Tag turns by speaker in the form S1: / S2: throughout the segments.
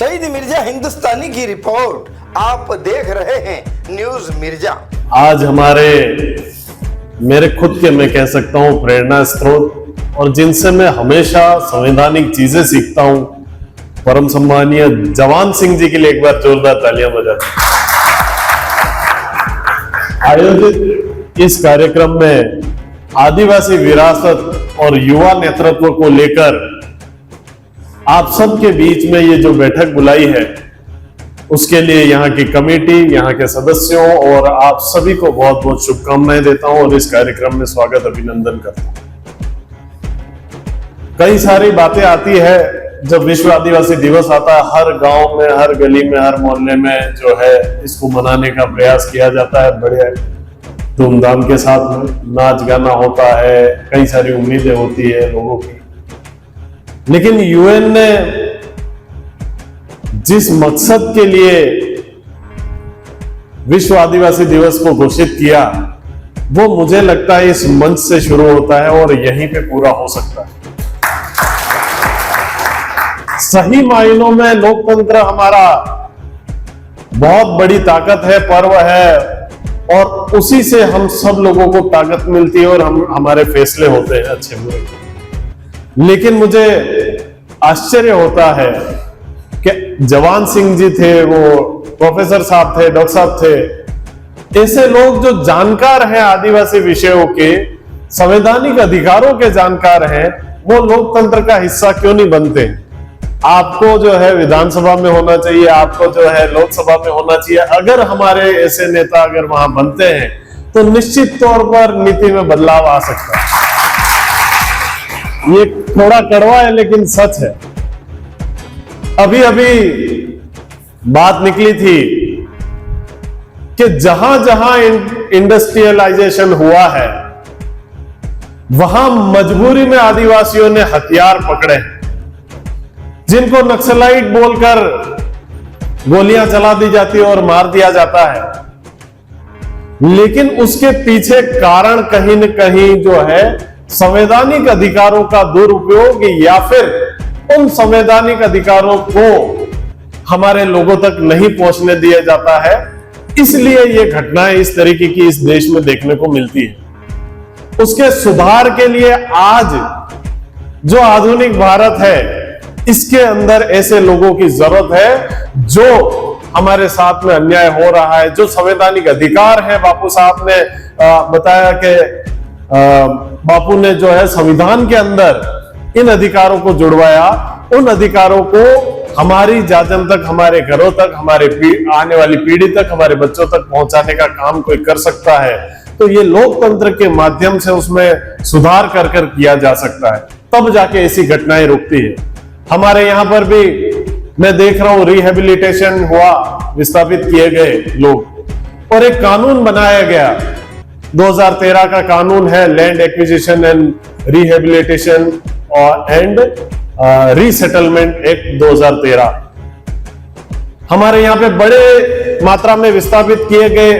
S1: सईद मिर्जा हिंदुस्तानी की रिपोर्ट आप देख रहे हैं न्यूज मिर्जा।
S2: आज मेरे खुद के मैं कह सकता हूं प्रेरणा स्रोत और जिनसे मैं हमेशा संवैधानिक चीजें सीखता हूं, परम सम्मानीय जवान सिंह जी के लिए एक बार जोरदार तालियां बजा दें। आयोजित इस कार्यक्रम में आदिवासी विरासत और युवा नेतृत्व को लेकर आप सबके बीच में ये जो बैठक बुलाई है, उसके लिए यहाँ की कमेटी, यहाँ के सदस्यों और आप सभी को बहुत बहुत शुभकामनाएं देता हूं और इस कार्यक्रम में स्वागत अभिनंदन करता हूं। कई सारी बातें आती है जब विश्व आदिवासी दिवस आता है, हर गांव में, हर गली में, हर मोहल्ले में जो है इसको मनाने का प्रयास किया जाता है। बड़े धूमधाम के साथ में नाच गाना होता है, कई सारी उम्मीदें होती है लोगों की। लेकिन यूएन ने जिस मकसद के लिए विश्व आदिवासी दिवस को घोषित किया, वो मुझे लगता है इस मंच से शुरू होता है और यहीं पे पूरा हो सकता है। सही मायनों में लोकतंत्र हमारा बहुत बड़ी ताकत है, पर्व है, और उसी से हम सब लोगों को ताकत मिलती है और हमारे फैसले होते हैं अच्छे बुरे। लेकिन मुझे आश्चर्य होता है कि जवान सिंह जी थे, वो प्रोफेसर साहब थे, डॉक्टर साहब थे, ऐसे लोग जो जानकार हैं आदिवासी विषयों के, संवैधानिक अधिकारों के जानकार हैं, वो लोकतंत्र का हिस्सा क्यों नहीं बनते? आपको जो है विधानसभा में होना चाहिए, आपको जो है लोकसभा में होना चाहिए। अगर हमारे ऐसे नेता अगर वहां बनते हैं तो निश्चित तौर पर नीति में बदलाव आ सकता है। ये थोड़ा कड़वा है लेकिन सच है। अभी बात निकली थी कि जहां जहां इंडस्ट्रियलाइजेशन हुआ है, वहां मजबूरी में आदिवासियों ने हथियार पकड़े, जिनको नक्सलाइट बोलकर गोलियां चला दी जाती है और मार दिया जाता है। लेकिन उसके पीछे कारण कहीं न कहीं जो है संवैधानिक अधिकारों का दुरुपयोग या फिर उन संवैधानिक अधिकारों को हमारे लोगों तक नहीं पहुंचने दिया जाता है। इसलिए ये घटनाएं इस तरीके की इस देश में देखने को मिलती है। उसके सुधार के लिए आज जो आधुनिक भारत है, इसके अंदर ऐसे लोगों की जरूरत है जो हमारे साथ में अन्याय हो रहा है, जो संवैधानिक अधिकार है। बापू साहब ने बताया कि बापू ने जो है संविधान के अंदर इन अधिकारों को जुड़वाया। उन अधिकारों को हमारी जाजम तक, हमारे घरों तक, हमारे आने वाली पीढ़ी तक, हमारे बच्चों तक पहुंचाने का काम कोई कर सकता है, तो ये लोकतंत्र के माध्यम से उसमें सुधार कर किया जा सकता है। तब जाके ऐसी घटनाएं रुकती है। हमारे यहां पर भी मैं देख रहा हूं रिहेबिलिटेशन हुआ, विस्थापित किए गए लोग, और एक कानून बनाया गया। 2013 का कानून है land acquisition and rehabilitation and resettlement act 2013। हमारे यहाँ पे बड़े मात्रा में विस्थापित किए गए।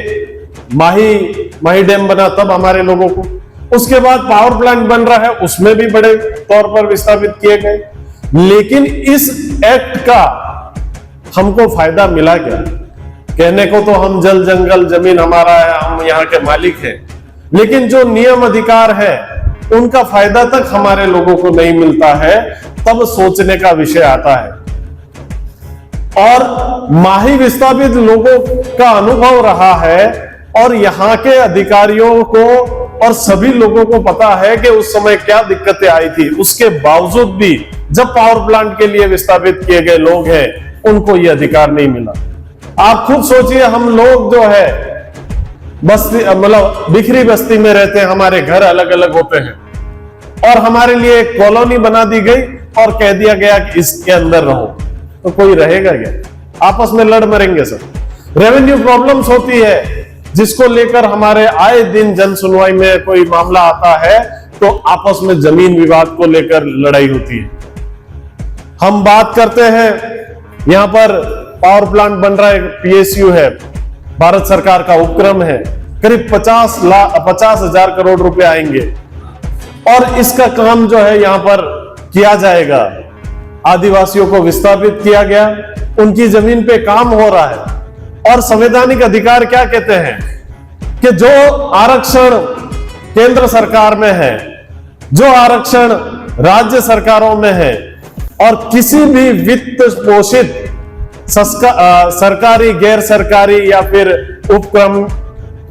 S2: माही डैम बना तब हमारे लोगों को, उसके बाद पावर प्लांट बन रहा है, उसमें भी बड़े तौर पर विस्थापित किए गए। लेकिन इस एक्ट का हमको फायदा मिला क्या? कहने को तो हम जल जंगल जमीन हमारा है, हम यहाँ के मालिक हैं, लेकिन जो नियम अधिकार है उनका फायदा तक हमारे लोगों को नहीं मिलता है। तब सोचने का विषय आता है। और माही विस्थापित लोगों का अनुभव रहा है और यहाँ के अधिकारियों को और सभी लोगों को पता है कि उस समय क्या दिक्कतें आई थी। उसके बावजूद भी जब पावर प्लांट के लिए विस्थापित किए गए लोग हैं, उनको यह अधिकार नहीं मिला। आप खुद सोचिए, हम लोग जो है बस्ती, मतलब बिखरी बस्ती में रहते हैं, हमारे घर अलग अलग होते हैं, और हमारे लिए एक कॉलोनी बना दी गई और कह दिया गया कि इसके अंदर रहो, तो कोई रहेगा क्या? आपस में लड़ मरेंगे सब। रेवेन्यू प्रॉब्लम्स होती है, जिसको लेकर हमारे आए दिन जन सुनवाई में कोई मामला आता है तो आपस में जमीन विवाद को लेकर लड़ाई होती है। हम बात करते हैं, यहां पर पावर प्लांट बन रहा है, पीएसयू है, भारत सरकार का उपक्रम है, करीब 50,000 करोड़ रुपए आएंगे और इसका काम जो है यहां पर किया जाएगा। आदिवासियों को विस्थापित किया गया, उनकी जमीन पे काम हो रहा है। और संवैधानिक अधिकार क्या कहते हैं कि जो आरक्षण केंद्र सरकार में है, जो आरक्षण राज्य सरकारों में है, और किसी भी वित्त पोषित सरकारी, गैर सरकारी या फिर उपक्रम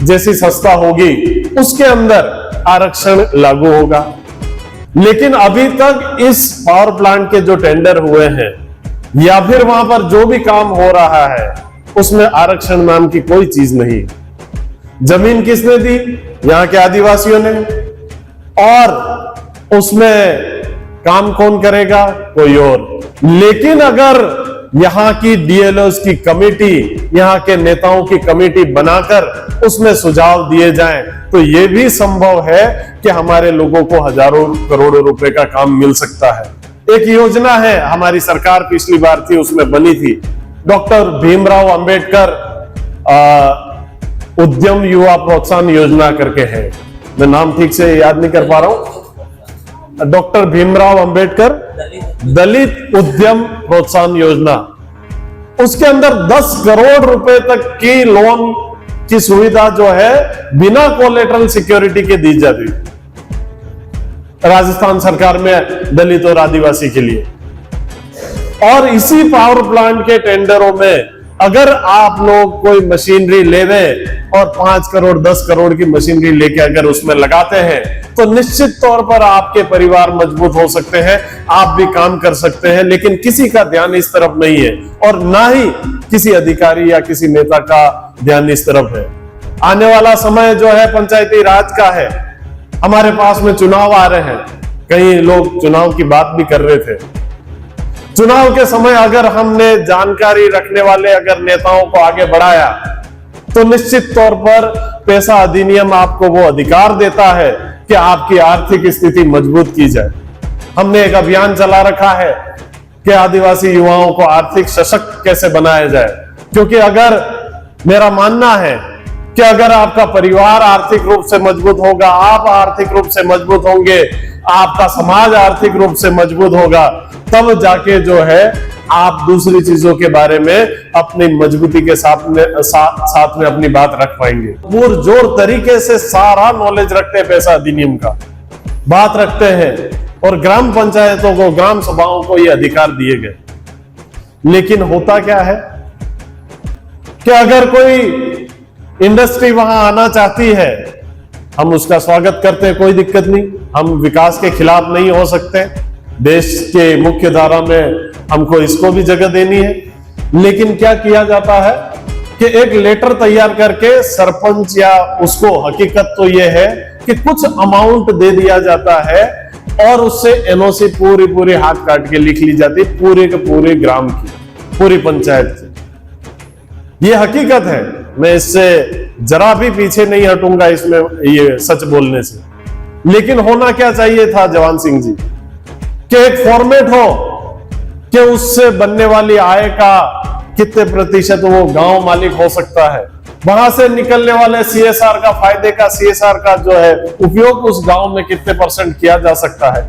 S2: जैसी संस्था होगी, उसके अंदर आरक्षण लागू होगा। लेकिन अभी तक इस पावर प्लांट के जो टेंडर हुए हैं या फिर वहां पर जो भी काम हो रहा है, उसमें आरक्षण नाम की कोई चीज नहीं। जमीन किसने दी? यहां के आदिवासियों ने। और उसमें काम कौन करेगा? कोई और। लेकिन अगर यहां की डीएलओस की कमेटी, यहां के नेताओं की कमेटी बनाकर उसमें सुझाव दिए जाएं, तो यह भी संभव है कि हमारे लोगों को हजारों करोड़ों रुपए का काम मिल सकता है। एक योजना है, हमारी सरकार पिछली बार थी, उसमें बनी थी, डॉक्टर भीमराव अंबेडकर उद्यम युवा प्रोत्साहन योजना करके है। मैं नाम ठीक से याद नहीं कर पा रहा हूं। डॉक्टर भीमराव अंबेडकर दलित उद्यम प्रोत्साहन योजना। उसके अंदर 10 करोड़ रुपए तक की लोन की सुविधा जो है बिना कोलेटरल सिक्योरिटी के दी जाती राजस्थान सरकार में दलित और आदिवासी के लिए। और इसी पावर प्लांट के टेंडरों में अगर आप लोग कोई मशीनरी लेवे और 5 करोड़ 10 करोड़ की मशीनरी लेके अगर उसमें लगाते हैं, तो निश्चित तौर पर आपके परिवार मजबूत हो सकते हैं, आप भी काम कर सकते हैं। लेकिन किसी का ध्यान इस तरफ नहीं है और ना ही किसी अधिकारी या किसी नेता का ध्यान इस तरफ है। आने वाला समय जो है पंचायती राज का है। हमारे पास में चुनाव आ रहे हैं, कई लोग चुनाव की बात भी कर रहे थे। चुनाव के समय अगर हमने जानकारी रखने वाले अगर नेताओं को आगे बढ़ाया, तो निश्चित तौर पर पैसा अधिनियम आपको वो अधिकार देता है कि आपकी आर्थिक स्थिति मजबूत की जाए। हमने एक अभियान चला रखा है कि आदिवासी युवाओं को आर्थिक सशक्त कैसे बनाया जाए, क्योंकि अगर मेरा मानना है कि अगर आपका परिवार आर्थिक रूप से मजबूत होगा, आप आर्थिक रूप से मजबूत होंगे, आपका समाज आर्थिक रूप से मजबूत होगा, तब जाके जो है आप दूसरी चीजों के बारे में अपनी मजबूती के साथ में अपनी बात रख पाएंगे। पुरजोर तरीके से सारा नॉलेज रखते हैं, पैसा अधिनियम का बात रखते हैं, और ग्राम पंचायतों को, ग्राम सभाओं को ये अधिकार दिए गए। लेकिन होता क्या है कि अगर कोई इंडस्ट्री वहां आना चाहती है, हम उसका स्वागत करते हैं, कोई दिक्कत नहीं, हम विकास के खिलाफ नहीं हो सकते, देश के मुख्य धारा में हमको इसको भी जगह देनी है। लेकिन क्या किया जाता है कि एक लेटर तैयार करके सरपंच या उसको, हकीकत तो यह है कि कुछ अमाउंट दे दिया जाता है और उससे एनओसी पूरी हाथ काट के लिख ली जाती, पूरे के पूरे ग्राम की, पूरी पंचायत की। ये हकीकत है, मैं इससे जरा भी पीछे नहीं हटूंगा इसमें, ये सच बोलने से। लेकिन होना क्या चाहिए था जवान सिंह जी, कि एक फॉर्मेट हो कि उससे बनने वाली आय का कितने प्रतिशत वो गांव मालिक हो सकता है, वहां से निकलने वाले सीएसआर का फायदे का, सीएसआर का जो है उपयोग उस गांव में कितने % किया जा सकता है,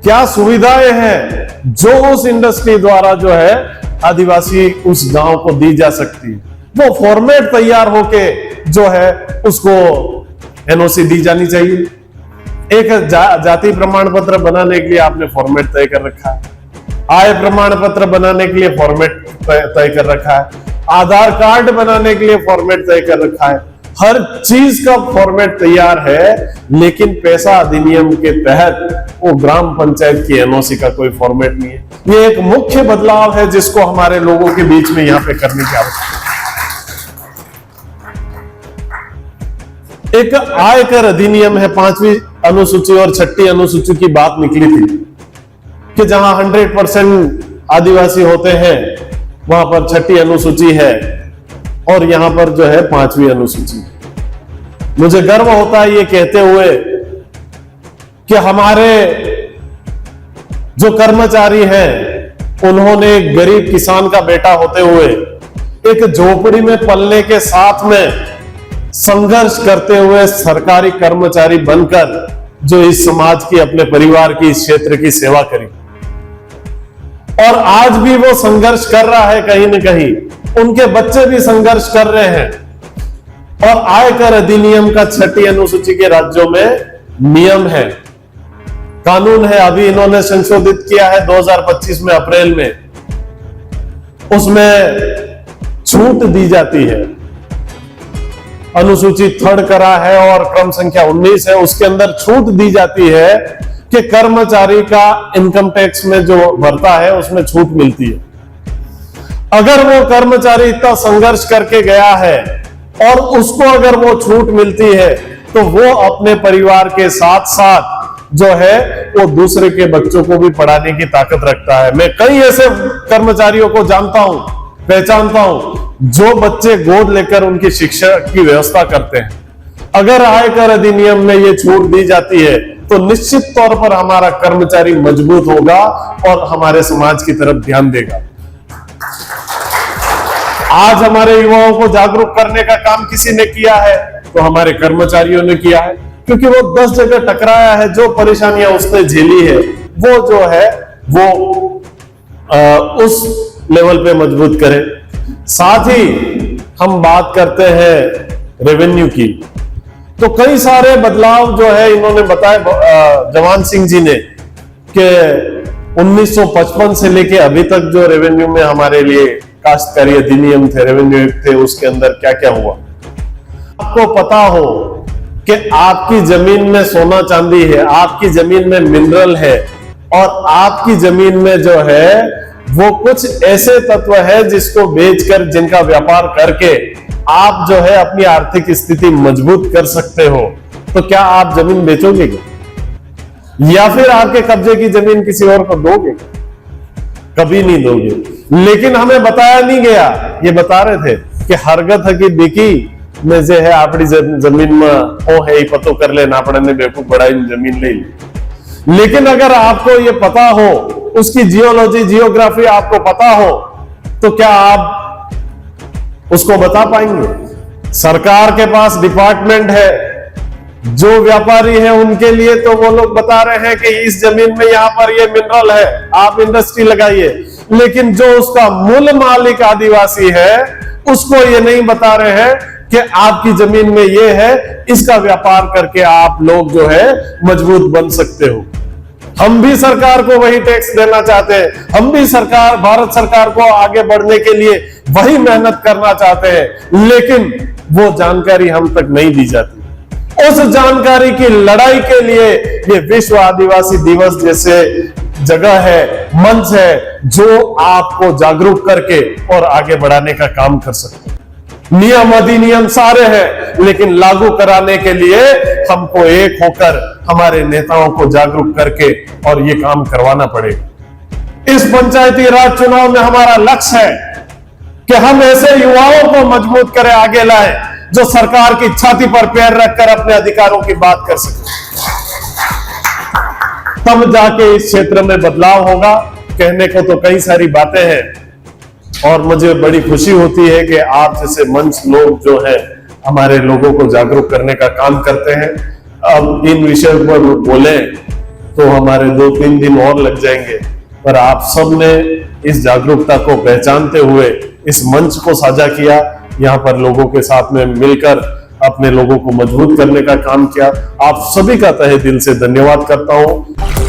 S2: क्या सुविधाएं हैं जो उस इंडस्ट्री द्वारा जो है आदिवासी उस गांव को दी जा सकती है। वो फॉर्मेट तैयार होके जो है उसको एनओसी दी जानी चाहिए। एक जाति प्रमाण पत्र बनाने के लिए आपने फॉर्मेट तय कर रखा है, आय प्रमाण पत्र बनाने के लिए फॉर्मेट तय कर रखा है, आधार कार्ड बनाने के लिए फॉर्मेट तय कर रखा है, हर चीज का फॉर्मेट तैयार है। लेकिन पैसा अधिनियम के तहत वो ग्राम पंचायत की एनओसी का कोई फॉर्मेट नहीं है। ये एक मुख्य बदलाव है जिसको हमारे लोगों के बीच में यहाँ पे करने की आवश्यकता है। एक आयकर अधिनियम है, 5वीं अनुसूची और 6ठी अनुसूची की बात निकली थी कि जहां 100% आदिवासी होते हैं वहां पर 6ठी अनुसूची है और यहां पर जो है 5वीं अनुसूची। मुझे गर्व होता है ये कहते हुए कि हमारे जो कर्मचारी हैं उन्होंने एक गरीब किसान का बेटा होते हुए एक झोपड़ी में पलने के साथ में संघर्ष करते हुए सरकारी कर्मचारी बनकर जो इस समाज की, अपने परिवार की, इस क्षेत्र की सेवा करी। और आज भी वो संघर्ष कर रहा है कहीं न कहीं, उनके बच्चे भी संघर्ष कर रहे हैं। और आयकर अधिनियम का 6ठी अनुसूची के राज्यों में नियम है, कानून है, अभी इन्होंने संशोधित किया है 2025 में अप्रैल में, उसमें छूट दी जाती है। अनुसूची 3rd करा है और क्रम संख्या 19 है, उसके अंदर छूट दी जाती है कि कर्मचारी का इनकम टैक्स में जो भरता है उसमें छूट मिलती है। अगर वो कर्मचारी इतना संघर्ष करके गया है और उसको अगर वो छूट मिलती है तो वो अपने परिवार के साथ साथ जो है वो दूसरे के बच्चों को भी पढ़ाने की ताकत रखता है। मैं कई ऐसे कर्मचारियों को जानता हूं, पहचानता हूं, जो बच्चे गोद लेकर उनकी शिक्षा की व्यवस्था करते हैं। अगर आयकर अधिनियम में ये छूट दी जाती है तो निश्चित तौर पर हमारा कर्मचारी मजबूत होगा और हमारे समाज की तरफ ध्यान देगा। आज हमारे युवाओं को जागरूक करने का काम किसी ने किया है तो हमारे कर्मचारियों ने किया है, क्योंकि वो 10 जगह टकराया है, जो परेशानियां उसने झेली है वो जो है वो उस लेवल पे मजबूत करे। साथ ही हम बात करते हैं रेवेन्यू की, तो कई सारे बदलाव जो है इन्होंने बताया जवान सिंह जी ने कि 1955 से लेके अभी तक जो रेवेन्यू में हमारे लिए काश्तकारी अधिनियम थे, रेवेन्यू एक्ट थे, उसके अंदर क्या क्या हुआ। आपको पता हो कि आपकी जमीन में सोना चांदी है, आपकी जमीन में मिनरल है और आपकी जमीन में जो है वो कुछ ऐसे तत्व है जिसको बेचकर, जिनका व्यापार करके आप जो है अपनी आर्थिक स्थिति मजबूत कर सकते हो, तो क्या आप जमीन बेचोगे या फिर आपके कब्जे की जमीन किसी और को दोगे? कभी नहीं दोगे। लेकिन हमें बताया नहीं गया, ये बता रहे थे कि हरगत हकी बिकी में जे है आपकी जमीन में हो है पतो कर लेना, आपने बेवकूफ बड़ा जमीन ले ली। लेकिन अगर आपको ये पता हो, उसकी जियोलॉजी, जियोग्राफी आपको पता हो, तो क्या आप उसको बता पाएंगे? सरकार के पास डिपार्टमेंट है, जो व्यापारी है उनके लिए तो वो लोग बता रहे हैं कि इस जमीन में यहां पर ये मिनरल है, आप इंडस्ट्री लगाइए। लेकिन जो उसका मूल मालिक आदिवासी है उसको ये नहीं बता रहे हैं कि आपकी जमीन में ये है, इसका व्यापार करके आप लोग जो है मजबूत बन सकते हो। हम भी सरकार को वही टैक्स देना चाहते हैं, हम भी सरकार, भारत सरकार को आगे बढ़ने के लिए वही मेहनत करना चाहते हैं, लेकिन वो जानकारी हम तक नहीं दी जाती। उस जानकारी की लड़ाई के लिए ये विश्व आदिवासी दिवस जैसे जगह है, मंच है, जो आपको जागरूक करके और आगे बढ़ाने का काम कर सकते हैं। नियम अधिनियम सारे हैं, लेकिन लागू कराने के लिए हमको एक होकर हमारे नेताओं को जागरूक करके और ये काम करवाना पड़ेगा। इस पंचायती राज चुनाव में हमारा लक्ष्य है कि हम ऐसे युवाओं को मजबूत करें, आगे लाएं, जो सरकार की छाती पर पैर रखकर अपने अधिकारों की बात कर सके। तब जाके इस क्षेत्र में बदलाव होगा। कहने को तो कई सारी बातें हैं और मुझे बड़ी खुशी होती है कि आप जैसे मंच लोग जो है हमारे लोगों को जागरूक करने का काम करते हैं। अब इन विषयों पर बोले तो हमारे 2-3 दिन और लग जाएंगे, पर आप सब ने इस जागरूकता को पहचानते हुए इस मंच को साझा किया, यहाँ पर लोगों के साथ में मिलकर अपने लोगों को मजबूत करने का काम किया। आप सभी का तहे दिल से धन्यवाद करता हूं।